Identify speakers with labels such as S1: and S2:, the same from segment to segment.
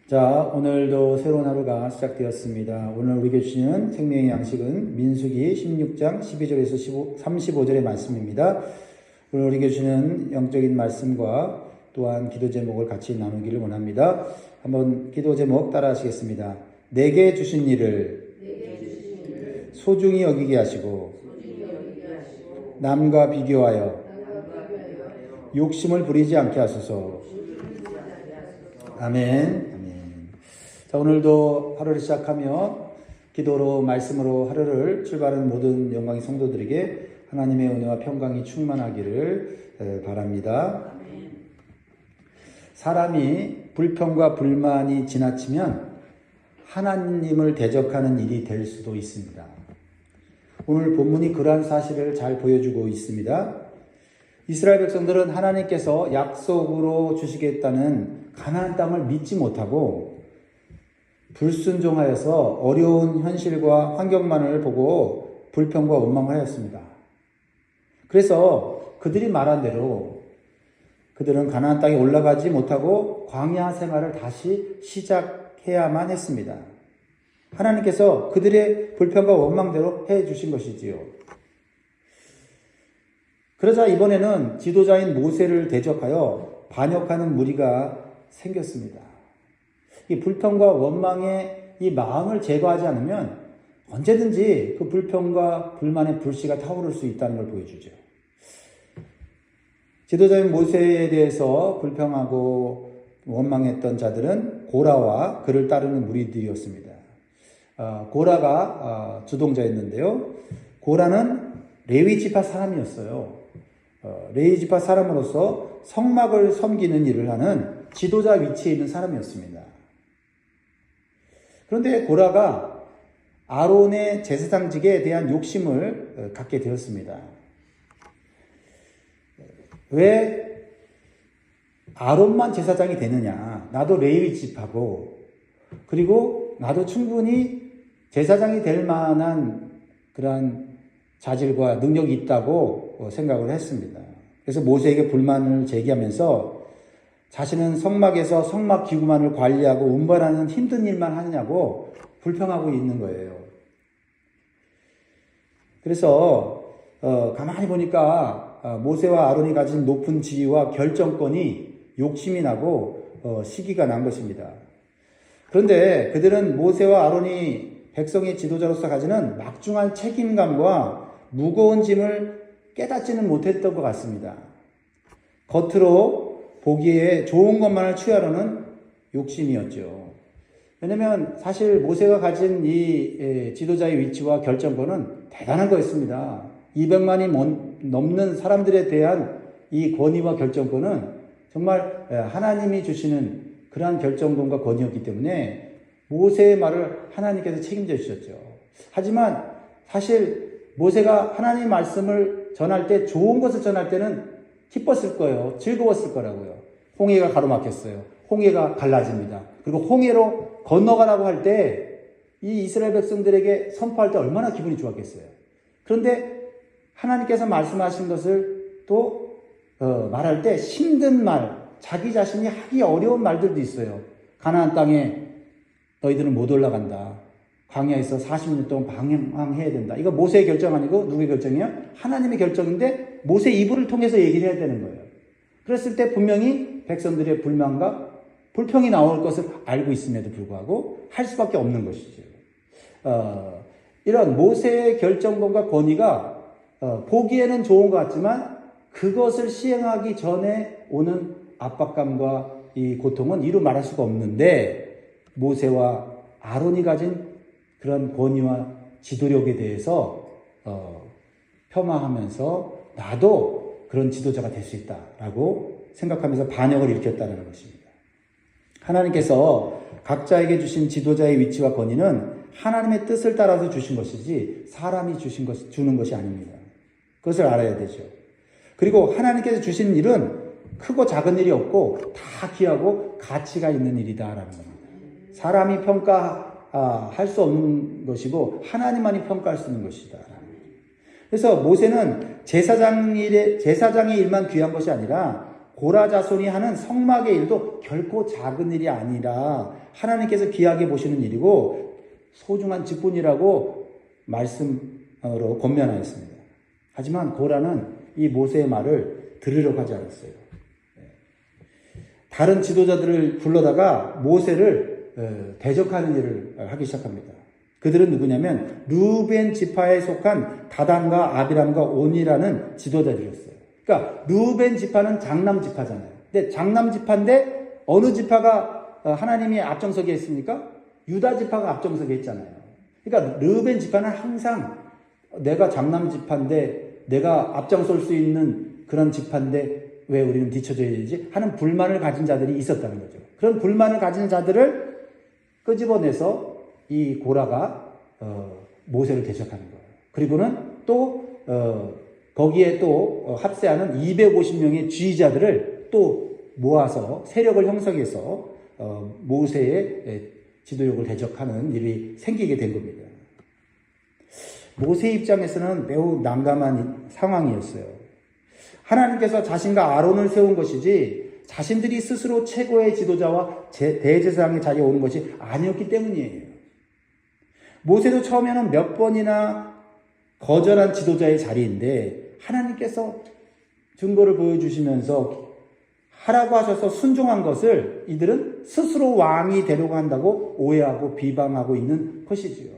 S1: 자, 오늘도 새로운 하루가 시작되었습니다. 오늘 우리에게 주시는 생명의 양식은 민수기 16장 12절에서 35절의 말씀입니다. 오늘 우리에게 주시는 영적인 말씀과 또한 기도 제목을 같이 나누기를 원합니다. 한번 기도 제목 따라 하시겠습니다. 내게 주신 일을 소중히 여기게 하시고 남과 비교하여 욕심을 부리지 않게 하소서. 아멘. 자, 오늘도 하루를 시작하며 기도로 말씀으로 하루를 출발하는 모든 영광의 성도들에게 하나님의 은혜와 평강이 충만하기를 바랍니다. 사람이 불평과 불만이 지나치면 하나님을 대적하는 일이 될 수도 있습니다. 오늘 본문이 그러한 사실을 잘 보여주고 있습니다. 이스라엘 백성들은 하나님께서 약속으로 주시겠다는 가나안 땅을 믿지 못하고 불순종하여서 어려운 현실과 환경만을 보고 불평과 원망하였습니다. 그래서 그들이 말한 대로 그들은 가나안 땅에 올라가지 못하고 광야 생활을 다시 시작해야만 했습니다. 하나님께서 그들의 불평과 원망대로 해주신 것이지요. 그러자 이번에는 지도자인 모세를 대적하여 반역하는 무리가 생겼습니다. 이 불평과 원망의 이 마음을 제거하지 않으면 언제든지 그 불평과 불만의 불씨가 타오를 수 있다는 걸 보여주죠. 지도자인 모세에 대해서 불평하고 원망했던 자들은 고라와 그를 따르는 무리들이었습니다. 고라가 주동자였는데요. 고라는 레위 지파 사람이었어요. 레위 지파 사람으로서 성막을 섬기는 일을 하는 지도자 위치에 있는 사람이었습니다. 그런데 고라가 아론의 제사장직에 대한 욕심을 갖게 되었습니다. 왜 아론만 제사장이 되느냐? 나도 레위 지파고, 그리고 나도 충분히 제사장이 될 만한 그러한 자질과 능력이 있다고 생각을 했습니다. 그래서 모세에게 불만을 제기하면서 자신은 성막에서 성막 기구만을 관리하고 운반하는 힘든 일만 하느냐고 불평하고 있는 거예요. 그래서 가만히 보니까 모세와 아론이 가진 높은 지위와 결정권이 욕심이 나고 시기가 난 것입니다. 그런데 그들은 모세와 아론이 백성의 지도자로서 가지는 막중한 책임감과 무거운 짐을 깨닫지는 못했던 것 같습니다. 겉으로 보기에 좋은 것만을 취하려는 욕심이었죠. 왜냐하면 사실 모세가 가진 이 지도자의 위치와 결정권은 대단한 거였습니다. 200만이 넘는 사람들에 대한 이 권위와 결정권은 정말 하나님이 주시는 그러한 결정권과 권위였기 때문에 모세의 말을 하나님께서 책임져 주셨죠. 하지만 사실 모세가 하나님 말씀을 전할 때, 좋은 것을 전할 때는 기뻤을 거예요. 즐거웠을 거라고요. 홍해가 가로막혔어요. 홍해가 갈라집니다. 그리고 홍해로 건너가라고 할 때 이 이스라엘 백성들에게 선포할 때 얼마나 기분이 좋았겠어요. 그런데 하나님께서 말씀하신 것을 또 말할 때 힘든 말, 자기 자신이 하기 어려운 말들도 있어요. 가나안 땅에 너희들은 못 올라간다. 광야에서 40년 동안 방황해야 된다. 이거 모세의 결정 아니고 누구의 결정이에요? 하나님의 결정인데 모세 이불을 통해서 얘기를 해야 되는 거예요. 그랬을 때 분명히 백성들의 불만과 불평이 나올 것을 알고 있음에도 불구하고 할 수밖에 없는 것이죠. 이런 모세의 결정권과 권위가 보기에는 좋은 것 같지만 그것을 시행하기 전에 오는 압박감과 이 고통은 이루 말할 수가 없는데, 모세와 아론이 가진 그런 권위와 지도력에 대해서 폄하하면서 나도 그런 지도자가 될 수 있다라고 생각하면서 반역을 일으켰다는 것입니다. 하나님께서 각자에게 주신 지도자의 위치와 권위는 하나님의 뜻을 따라서 주신 것이지 사람이 주는 것이 아닙니다. 그것을 알아야 되죠. 그리고 하나님께서 주신 일은 크고 작은 일이 없고 다 귀하고 가치가 있는 일이다라는 겁니다. 사람이 평가할 수 없는 것이고 하나님만이 평가할 수 있는 것이다. 그래서 모세는 제사장의 일만 귀한 것이 아니라 고라 자손이 하는 성막의 일도 결코 작은 일이 아니라 하나님께서 귀하게 보시는 일이고 소중한 직분이라고 말씀으로 권면하였습니다. 하지만 고라는 이 모세의 말을 들으려고 하지 않았어요. 다른 지도자들을 불러다가 모세를 대적하는 일을 하기 시작합니다. 그들은 누구냐면 르우벤 지파에 속한 다단과 아비람과 온이라는 지도자들이었어요. 그러니까 르우벤 지파는 장남 지파잖아요. 근데 장남 지파인데 어느 지파가 하나님이 앞장서게 했습니까? 유다 지파가 앞장서게 했잖아요. 그러니까 르우벤 지파는 항상 내가 장남 지파인데 내가 앞장설 수 있는 그런 지파인데 왜 우리는 뒤쳐져야 되지? 하는 불만을 가진 자들이 있었다는 거죠. 그런 불만을 가진 자들을 끄집어내서 이 고라가 모세를 대적하는 거예요. 그리고는 또 거기에 또 합세하는 250명의 지휘자들을 또 모아서 세력을 형성해서 모세의 지도력을 대적하는 일이 생기게 된 겁니다. 모세 입장에서는 매우 난감한 상황이었어요. 하나님께서 자신과 아론을 세운 것이지 자신들이 스스로 최고의 지도자와 대제사장의 자리에 오는 것이 아니었기 때문이에요. 모세도 처음에는 몇 번이나 거절한 지도자의 자리인데 하나님께서 증거를 보여주시면서 하라고 하셔서 순종한 것을 이들은 스스로 왕이 되려고 한다고 오해하고 비방하고 있는 것이지요.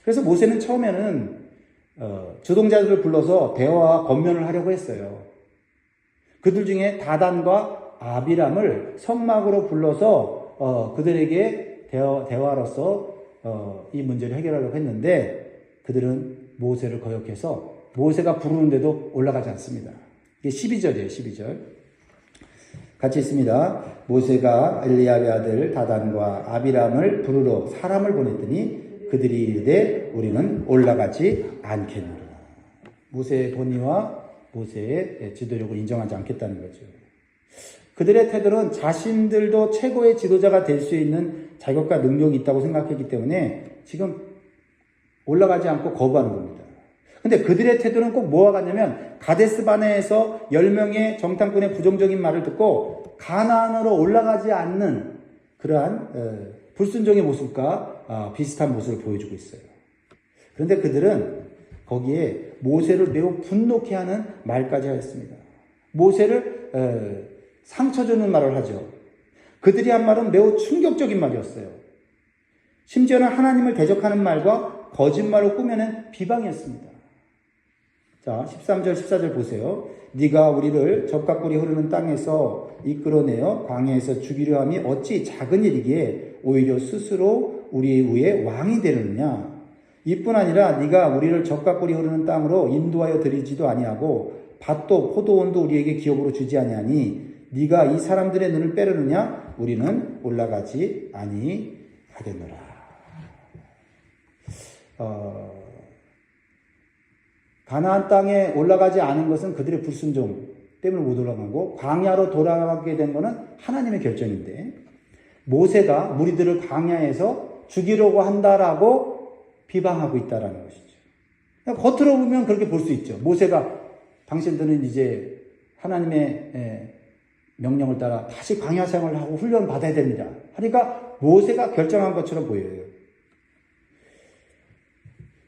S1: 그래서 모세는 처음에는 주동자들을 불러서 대화와 권면을 하려고 했어요. 그들 중에 다단과 아비람을 성막으로 불러서 그들에게 대화로서 이 문제를 해결하려고 했는데 그들은 모세를 거역해서 모세가 부르는데도 올라가지 않습니다. 이게 12절이에요. 12절. 같이 있습니다. 모세가 엘리야의 아들 다단과 아비람을 부르러 사람을 보냈더니 그들이 이르되 우리는 올라가지 않겠노라. 모세의 권위와 모세의 지도력을 인정하지 않겠다는 거죠. 그들의 태도는 자신들도 최고의 지도자가 될 수 있는 자격과 능력이 있다고 생각했기 때문에 지금 올라가지 않고 거부하는 겁니다. 근데 그들의 태도는 꼭 뭐와 같냐면 가데스 바네에서 10명의 정탐꾼의 부정적인 말을 듣고 가나안으로 올라가지 않는 그러한 불순종의 모습과 비슷한 모습을 보여주고 있어요. 그런데 그들은 거기에 모세를 매우 분노케 하는 말까지 하였습니다. 모세를 상처 주는 말을 하죠. 그들이 한 말은 매우 충격적인 말이었어요. 심지어는 하나님을 대적하는 말과 거짓말로 꾸며낸 비방이었습니다. 자, 13절, 14절 보세요. 네가 우리를 적과 꿀이 흐르는 땅에서 이끌어내어 광야에서 죽이려 함이 어찌 작은 일이기에 오히려 스스로 우리 위에 왕이 되느냐. 이뿐 아니라 네가 우리를 적과 꿀이 흐르는 땅으로 인도하여 드리지도 아니하고 밭도 포도원도 우리에게 기업으로 주지 아니하니 네가 이 사람들의 눈을 빼려느냐. 우리는 올라가지 아니하겠노라. 가나안 땅에 올라가지 않은 것은 그들의 불순종 때문에 못 올라간 거고 광야로 돌아가게 된 것은 하나님의 결정인데 모세가 무리들을 광야에서 죽이려고 한다라고 비방하고 있다라는 것이죠. 겉으로 보면 그렇게 볼 수 있죠. 모세가 당신들은 이제 하나님의 명령을 따라 다시 광야 생활을 하고 훈련 받아야 됩니다. 하니까 모세가 결정한 것처럼 보여요.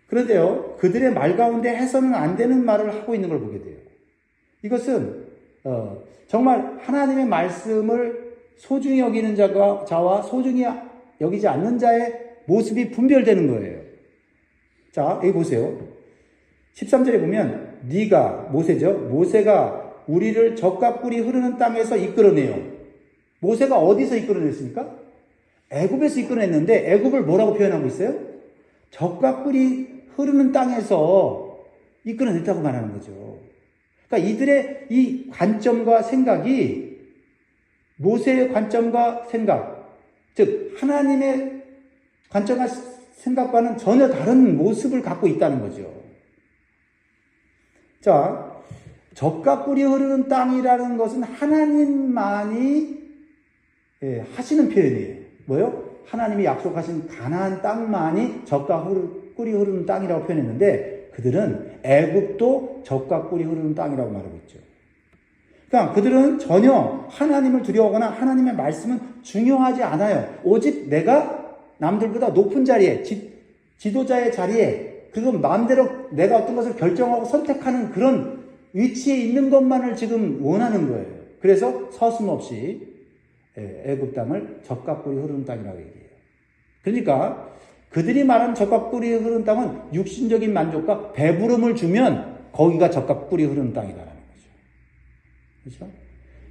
S1: 그런데요, 그들의 말 가운데 해서는 안 되는 말을 하고 있는 걸 보게 돼요. 이것은 정말 하나님의 말씀을 소중히 여기는 자와 소중히 여기지 않는 자의 모습이 분별되는 거예요. 자, 여기 보세요. 13절에 보면 네가 모세죠. 모세가 우리를 적과 꿀이 흐르는 땅에서 이끌어내요. 모세가 어디서 이끌어냈습니까? 애굽에서 이끌어냈는데 애굽을 뭐라고 표현하고 있어요? 적과 꿀이 흐르는 땅에서 이끌어냈다고 말하는 거죠. 그러니까 이들의 이 관점과 생각이 모세의 관점과 생각, 즉 하나님의 관점과 생각과는 전혀 다른 모습을 갖고 있다는 거죠. 자, 적과 꿀이 흐르는 땅이라는 것은 하나님만이 하시는 표현이에요. 뭐요? 하나님이 약속하신 가나안 땅만이 적과 꿀이 흐르는 땅이라고 표현했는데 그들은 애굽도 적과 꿀이 흐르는 땅이라고 말하고 있죠. 그러니까 그들은 전혀 하나님을 두려워하거나 하나님의 말씀은 중요하지 않아요. 오직 내가 남들보다 높은 자리에, 지도자의 자리에, 그리고 마음대로 내가 어떤 것을 결정하고 선택하는 그런 위치에 있는 것만을 지금 원하는 거예요. 그래서 서슴없이 애굽 땅을 젖과 꿀이 흐르는 땅이라고 얘기해요. 그러니까 그들이 말하는 젖과 꿀이 흐르는 땅은 육신적인 만족과 배부름을 주면 거기가 젖과 꿀이 흐르는 땅이다라는 거죠. 그렇죠?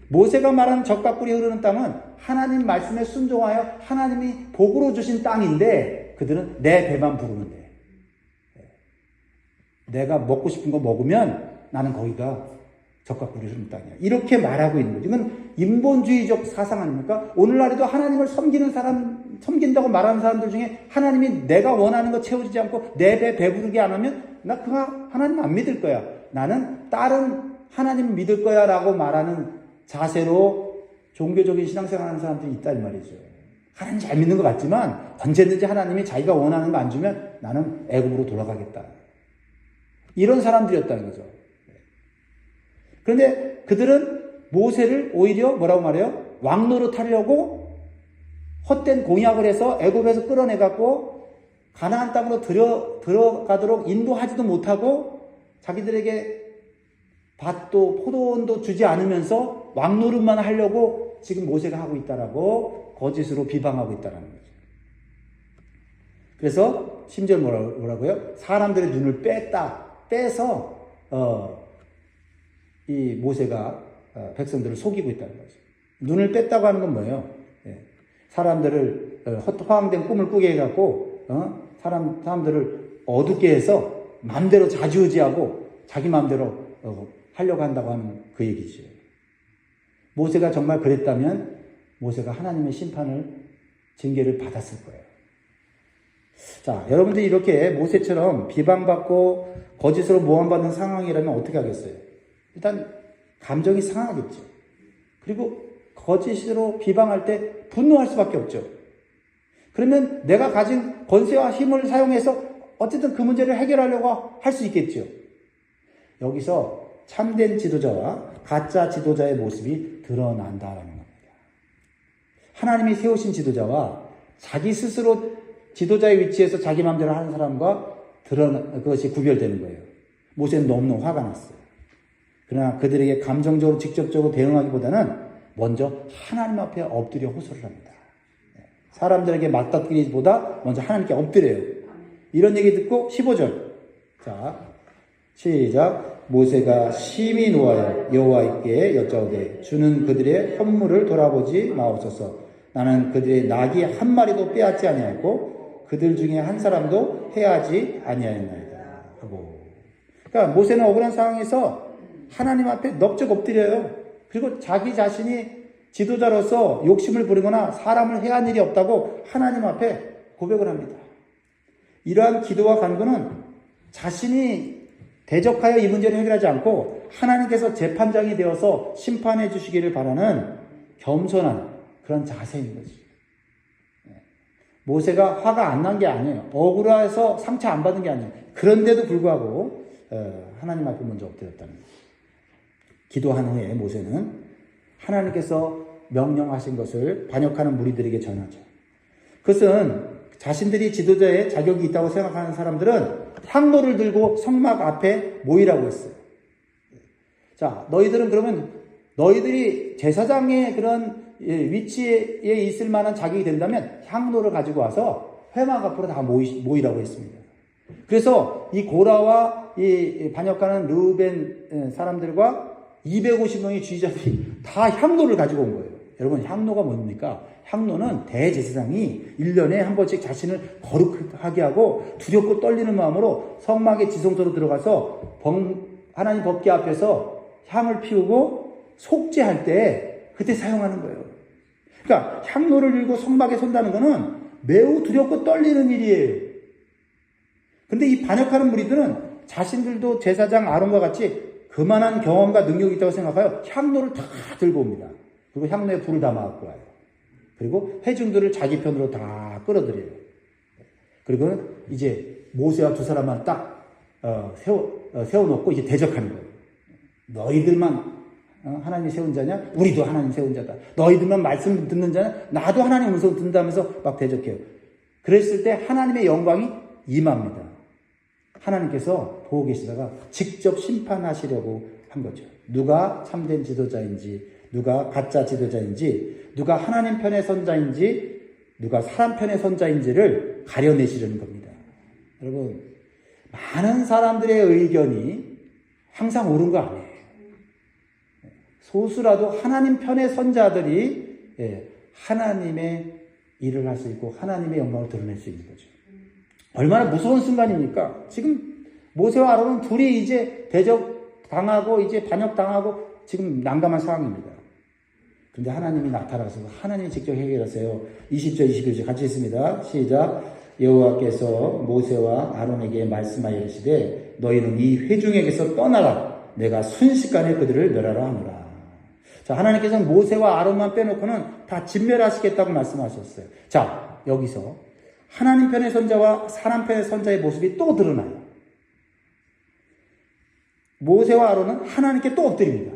S1: 모세가 말하는 젖과 꿀이 흐르는 땅은 하나님 말씀에 순종하여 하나님이 복으로 주신 땅인데 그들은 내 배만 부르면 돼. 내가 먹고 싶은 거 먹으면 나는 거기가 젖과 꿀이 흐르는 땅이야. 이렇게 말하고 있는 거죠. 이건 인본주의적 사상 아닙니까? 오늘날에도 하나님을 섬긴다고 말하는 사람들 중에 하나님이 내가 원하는 거 채워주지 않고 내 배 배부르게 안 하면 나 그 하나님 안 믿을 거야. 나는 다른 하나님 믿을 거야 라고 말하는 자세로 종교적인 신앙생활 하는 사람들이 있단 말이죠. 하나님 잘 믿는 것 같지만 언제든지 하나님이 자기가 원하는 거 안 주면 나는 애굽으로 돌아가겠다. 이런 사람들이었다는 거죠. 그런데 그들은 모세를 오히려 뭐라고 말해요? 왕노릇 하려고 헛된 공약을 해서 애굽에서 끌어내갖고 가나안 땅으로 들어가도록 인도하지도 못하고 자기들에게 밭도 포도원도 주지 않으면서 왕노릇만 하려고 지금 모세가 하고 있다라고 거짓으로 비방하고 있다는 거죠. 그래서 심지어 뭐라고요? 사람들의 눈을 빼서 이 모세가 백성들을 속이고 있다는 거죠. 눈을 뺐다고 하는 건 뭐예요? 사람들을 허황된 꿈을 꾸게 해갖고 사람들을 어둡게 해서 마음대로 좌지우지하고 자기 마음대로 하려고 한다고 하는 그 얘기죠. 모세가 정말 그랬다면 모세가 하나님의 징계를 받았을 거예요. 자, 여러분들이 이렇게 모세처럼 비방받고 거짓으로 모함받는 상황이라면 어떻게 하겠어요? 일단 감정이 상하겠죠. 그리고 거짓으로 비방할 때 분노할 수밖에 없죠. 그러면 내가 가진 권세와 힘을 사용해서 어쨌든 그 문제를 해결하려고 할 수 있겠죠. 여기서 참된 지도자와 가짜 지도자의 모습이 드러난다라는 겁니다. 하나님이 세우신 지도자와 자기 스스로 지도자의 위치에서 자기 마음대로 하는 사람과 그것이 구별되는 거예요. 모세는 너무너무 화가 났어요. 그러나 그들에게 감정적으로 직접적으로 대응하기보다는 먼저 하나님 앞에 엎드려 호소를 합니다. 사람들에게 맞닥뜨리기보다 먼저 하나님께 엎드려요. 이런 얘기 듣고 15절. 자, 시작. 모세가 심히 노하여 여호와께 여짜오되 주는 그들의 헌물을 돌아보지 마옵소서. 나는 그들의 낙이 한 마리도 빼앗지 아니하였고 그들 중에 한 사람도 해하지 아니하였나이다 하고. 그러니까 모세는 억울한 상황에서 하나님 앞에 넙적 엎드려요. 그리고 자기 자신이 지도자로서 욕심을 부리거나 사람을 해한 일이 없다고 하나님 앞에 고백을 합니다. 이러한 기도와 간구는 자신이 대적하여 이 문제를 해결하지 않고 하나님께서 재판장이 되어서 심판해 주시기를 바라는 겸손한 그런 자세인 거지. 모세가 화가 안 난 게 아니에요. 억울해서 상처 안 받은 게 아니에요. 그런데도 불구하고 하나님 앞에 먼저 엎드렸다는 거예요. 기도한 후에 모세는 하나님께서 명령하신 것을 반역하는 무리들에게 전하죠. 그것은 자신들이 지도자의 자격이 있다고 생각하는 사람들은 향로를 들고 성막 앞에 모이라고 했어요. 자, 너희들은 그러면 너희들이 제사장의 그런 위치에 있을 만한 자격이 된다면 향로를 가지고 와서 회막 앞으로 다 모이라고 했습니다. 그래서 이 고라와 이 반역하는 르우벤 사람들과 250명의 지휘자들이 다 향로를 가지고 온 거예요. 여러분, 향로가 뭡니까? 향로는 대제사장이 1년에 한 번씩 자신을 거룩하게 하고 두렵고 떨리는 마음으로 성막의 지성소로 들어가서 하나님 법궤 앞에서 향을 피우고 속죄할 때 그때 사용하는 거예요. 그러니까 향로를 들고 성막에 선다는 것은 매우 두렵고 떨리는 일이에요. 근데 이 반역하는 무리들은 자신들도 제사장 아론과 같이 그만한 경험과 능력이 있다고 생각하여 향로를 다 들고 옵니다. 그리고 향로에 불을 담아갖고 와요. 그리고 회중들을 자기 편으로 다 끌어들여요. 그리고 이제 모세와 두 사람만 딱 세워놓고 이제 대적하는 거예요. 너희들만 하나님이 세운 자냐? 우리도 하나님 세운 자다. 너희들만 말씀 듣는 자냐? 나도 하나님 음성 듣는다면서 막 대적해요. 그랬을 때 하나님의 영광이 임합니다. 하나님께서 보고 계시다가 직접 심판하시려고 한 거죠. 누가 참된 지도자인지, 누가 가짜 지도자인지, 누가 하나님 편의 선자인지, 누가 사람 편의 선자인지를 가려내시려는 겁니다. 여러분, 많은 사람들의 의견이 항상 옳은 거 아니에요. 소수라도 하나님 편의 선자들이 하나님의 일을 할 수 있고 하나님의 영광을 드러낼 수 있는 거죠. 얼마나 무서운 순간입니까? 지금 모세와 아론은 둘이 이제 대적당하고 이제 반역당하고 지금 난감한 상황입니다. 그런데 하나님이 나타나서 하나님이 직접 해결하세요. 20절 21절 같이 있습니다. 시작. 여호와께서 모세와 아론에게 말씀하여 이르시되 너희는 이 회중에게서 떠나라. 내가 순식간에 그들을 멸하라 하노라. 자, 하나님께서는 모세와 아론만 빼놓고는 다 진멸하시겠다고 말씀하셨어요. 자, 여기서 하나님 편의 선자와 사람 편의 선자의 모습이 또 드러나요. 모세와 아론은 하나님께 또 엎드립니다.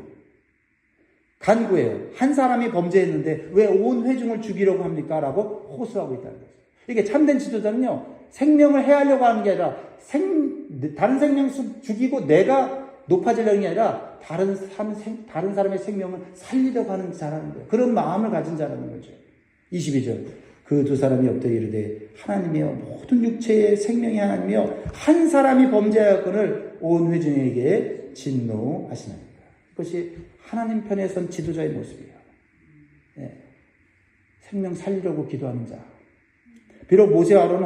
S1: 간구해요. 한 사람이 범죄했는데 왜 온 회중을 죽이려고 합니까? 라고 호소하고 있다는 거죠. 이게 참된 지도자는요, 생명을 해하려고 하는 게 아니라 다른 생명 죽이고 내가 높아지려는 게 아니라 다른 사람의 생명을 살리려고 하는 자라는 거예요. 그런 마음을 가진 자라는 거죠. 22절. 그 두 사람이 엎드려 이르되 하나님이여 모든 육체의 생명이 하나님이여 한 사람이 범죄하였거늘 온 회중에게 진노하시나이다. 그것이 하나님 편에 선 지도자의 모습이에요. 네. 생명 살리려고 기도하는 자. 비록 모세와 아론은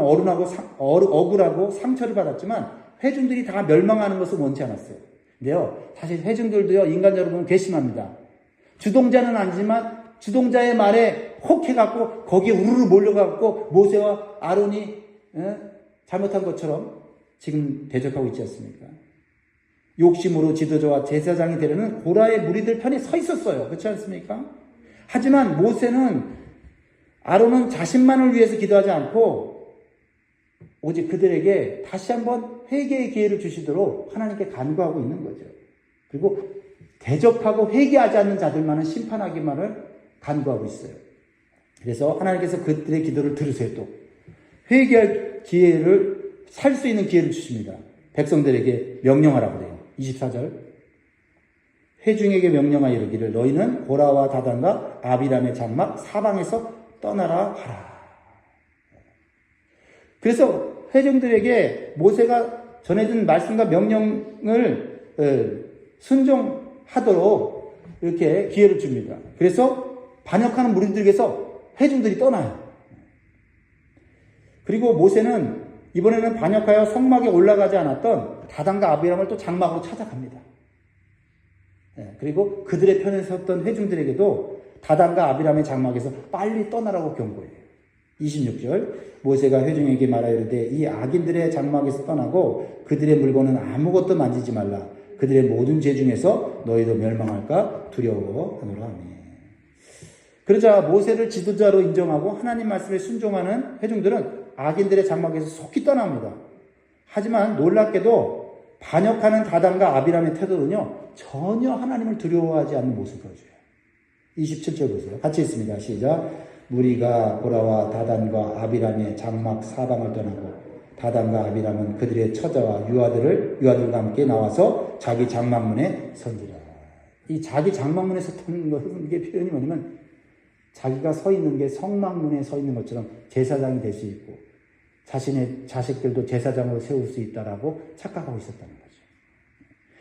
S1: 억울하고 상처를 받았지만 회중들이 다 멸망하는 것을 원치 않았어요. 근데요, 사실 회중들도요, 인간적으로 보면 괘씸합니다. 주동자는 아니지만 주동자의 말에 혹해갖고 거기에 우르르 몰려갖고 모세와 아론이 잘못한 것처럼 지금 대적하고 있지 않습니까? 욕심으로 지도자와 제사장이 되려는 고라의 무리들 편에 서 있었어요. 그렇지 않습니까? 하지만 아론은 자신만을 위해서 기도하지 않고 오직 그들에게 다시 한번 회개의 기회를 주시도록 하나님께 간구하고 있는 거죠. 그리고 대적하고 회개하지 않는 자들만은 심판하기만을 간구하고 있어요. 그래서 하나님께서 그들의 기도를 들으세요. 또 회개할 기회를 살 수 있는 기회를 주십니다. 백성들에게 명령하라고 그래요. 24절. 회중에게 명령하여 이르기를 너희는 고라와 다단과 아비람의 장막 사방에서 떠나라 하라. 그래서 회중들에게 모세가 전해준 말씀과 명령을 순종하도록 이렇게 기회를 줍니다. 그래서 반역하는 무리들에게서 회중들이 떠나요. 그리고 모세는 이번에는 반역하여 성막에 올라가지 않았던 다단과 아비람을 또 장막으로 찾아갑니다. 그리고 그들의 편에 섰던 회중들에게도 다단과 아비람의 장막에서 빨리 떠나라고 경고해요. 26절. 모세가 회중에게 말하여 이르되 이 악인들의 장막에서 떠나고 그들의 물건은 아무것도 만지지 말라. 그들의 모든 죄 중에서 너희도 멸망할까 두려워하노라 하니. 그러자 모세를 지도자로 인정하고 하나님 말씀에 순종하는 회중들은 악인들의 장막에서 속히 떠납니다. 하지만 놀랍게도 반역하는 다단과 아비람의 태도는요, 전혀 하나님을 두려워하지 않는 모습을 보여줘요. 27절 보세요. 같이 있습니다. 시작. 무리가 고라와 다단과 아비람의 장막 사방을 떠나고 다단과 아비람은 그들의 처자와 유아들과 함께 나와서 자기 장막문에 선지라. 이 자기 장막문에 섰다는 것은 이게 표현이 뭐냐면 자기가 서 있는 게 성막문에 서 있는 것처럼 제사장이 될 수 있고 자신의 자식들도 제사장으로 세울 수 있다라고 착각하고 있었다는 거죠.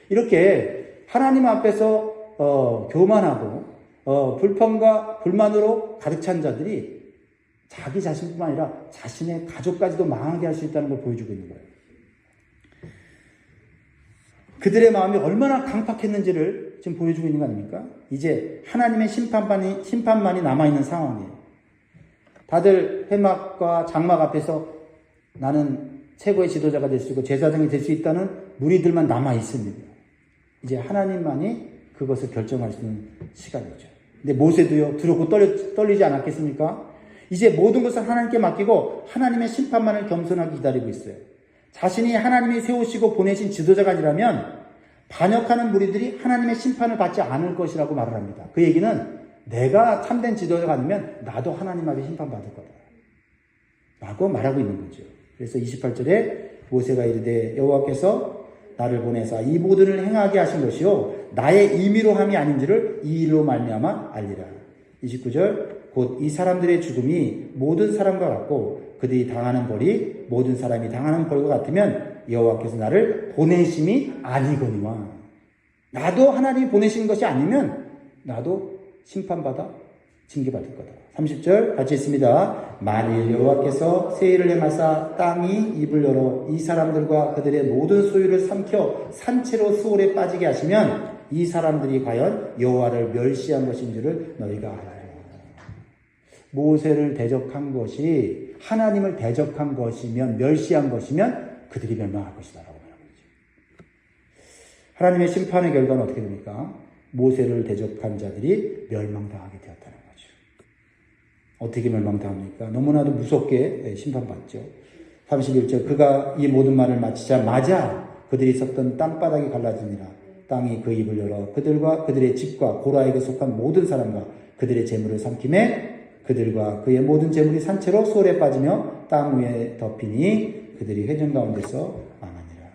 S1: 이렇게 하나님 앞에서 교만하고 불평과 불만으로 가득 찬 자들이 자기 자신뿐만 아니라 자신의 가족까지도 망하게 할 수 있다는 걸 보여주고 있는 거예요. 그들의 마음이 얼마나 강팍했는지를 지금 보여주고 있는 거 아닙니까? 이제 하나님의 심판만이 남아있는 상황이에요. 다들 회막과 장막 앞에서 나는 최고의 지도자가 될 수 있고 제사장이 될 수 있다는 무리들만 남아있습니다. 이제 하나님만이 그것을 결정할 수 있는 시간이죠. 근데 모세도요, 두렵고 떨리지 않았겠습니까? 이제 모든 것을 하나님께 맡기고 하나님의 심판만을 겸손하게 기다리고 있어요. 자신이 하나님이 세우시고 보내신 지도자가 아니라면 반역하는 무리들이 하나님의 심판을 받지 않을 것이라고 말을 합니다. 그 얘기는 내가 참된 지도자가 아니면 나도 하나님 앞에 심판받을 거다 라고 말하고 있는 거죠. 그래서 28절에 모세가 이르되 여호와께서 나를 보내사 이 모든을 행하게 하신 것이요 나의 임의로 함이 아닌지를 이 일로 말미암아 알리라. 29절 곧 이 사람들의 죽음이 모든 사람과 같고 그들이 당하는 벌이 모든 사람이 당하는 벌과 같으면 여호와께서 나를 보내심이 아니거니와. 나도 하나님이 보내신 것이 아니면 나도 심판받아 징계받을 거다. 30절 같이 있습니다. 만일 여호와께서 세일을 행하사 땅이 입을 열어 이 사람들과 그들의 모든 소유를 삼켜 산채로 수월에 빠지게 하시면 이 사람들이 과연 여호와를 멸시한 것인 줄을 너희가 알아야. 모세를 대적한 것이 하나님을 대적한 것이면 멸시한 것이면 그들이 멸망할 것이다 라고 말하고 있죠. 하나님의 심판의 결과는 어떻게 됩니까? 모세를 대적한 자들이 멸망당하게 되었다는 거죠. 어떻게 멸망당합니까? 너무나도 무섭게 심판받죠. 31절 그가 이 모든 말을 마치자마자 그들이 섰던 땅바닥이 갈라지니라. 땅이 그 입을 열어 그들과 그들의 집과 고라에게 속한 모든 사람과 그들의 재물을 삼킴에 그들과 그의 모든 재물이 산채로 수월에 빠지며 땅 위에 덮이니 그들이 회전 가운데서 망하니라.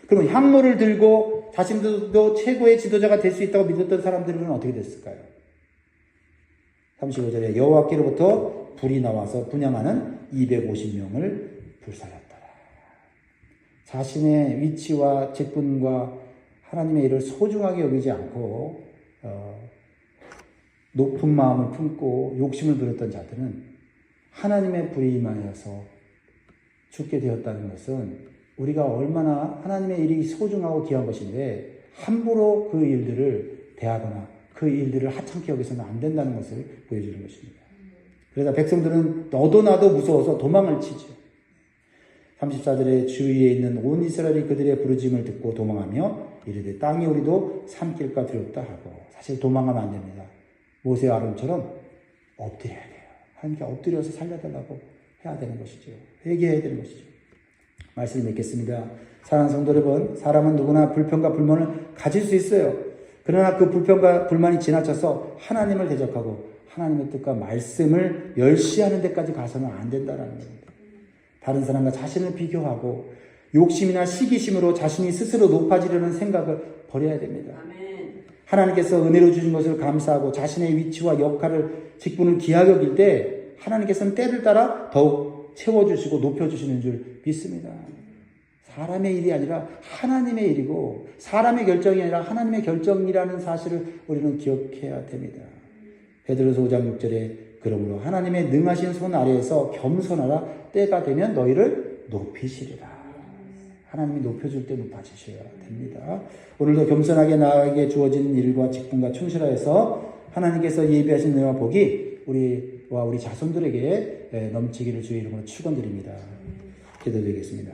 S1: 그러면 향로를 들고 자신들도 최고의 지도자가 될 수 있다고 믿었던 사람들은 어떻게 됐을까요? 35절에 여호와께로부터 불이 나와서 분향하는 250명을 불살랐더라. 자신의 위치와 직분과 하나님의 일을 소중하게 여기지 않고 높은 마음을 품고 욕심을 부렸던 자들은 하나님의 불이 임하여서 죽게 되었다는 것은 우리가 얼마나 하나님의 일이 소중하고 귀한 것인데 함부로 그 일들을 대하거나 그 일들을 하찮게 여기서는 안 된다는 것을 보여주는 것입니다. 그래서 백성들은 너도 나도 무서워서 도망을 치죠. 34절에 주위에 있는 온 이스라엘이 그들의 부르짐을 듣고 도망하며 이르되 땅이 우리도 산길과 두렵다 하고. 사실 도망하면 안 됩니다. 모세와 아론처럼 엎드려야 돼요. 하나님께 엎드려서 살려달라고 해야 되는 것이죠. 회개해야 되는 것이죠. 말씀을 맺겠습니다. 사랑하는 성도 여러분, 사람은 누구나 불평과 불만을 가질 수 있어요. 그러나 그 불평과 불만이 지나쳐서 하나님을 대적하고 하나님의 뜻과 말씀을 멸시하는 데까지 가서는 안 된다는 겁니다. 다른 사람과 자신을 비교하고 욕심이나 시기심으로 자신이 스스로 높아지려는 생각을 버려야 됩니다. 하나님께서 은혜로 주신 것을 감사하고 자신의 위치와 역할을 직분을 귀하게 여길 때 하나님께서는 때를 따라 더욱 채워주시고 높여주시는 줄 믿습니다. 사람의 일이 아니라 하나님의 일이고 사람의 결정이 아니라 하나님의 결정이라는 사실을 우리는 기억해야 됩니다. 베드로서 5장 6절에 그러므로 하나님의 능하신 손 아래에서 겸손하라. 때가 되면 너희를 높이시리라. 하나님이 높여줄 때 높아지셔야 됩니다. 오늘도 겸손하게 나에게 주어진 일과 직분과 충실하여서 하나님께서 예비하신 은혜와 복이 우리와 우리 자손들에게 넘치기를 주의 이름으로 축원드립니다. 기도드리겠습니다.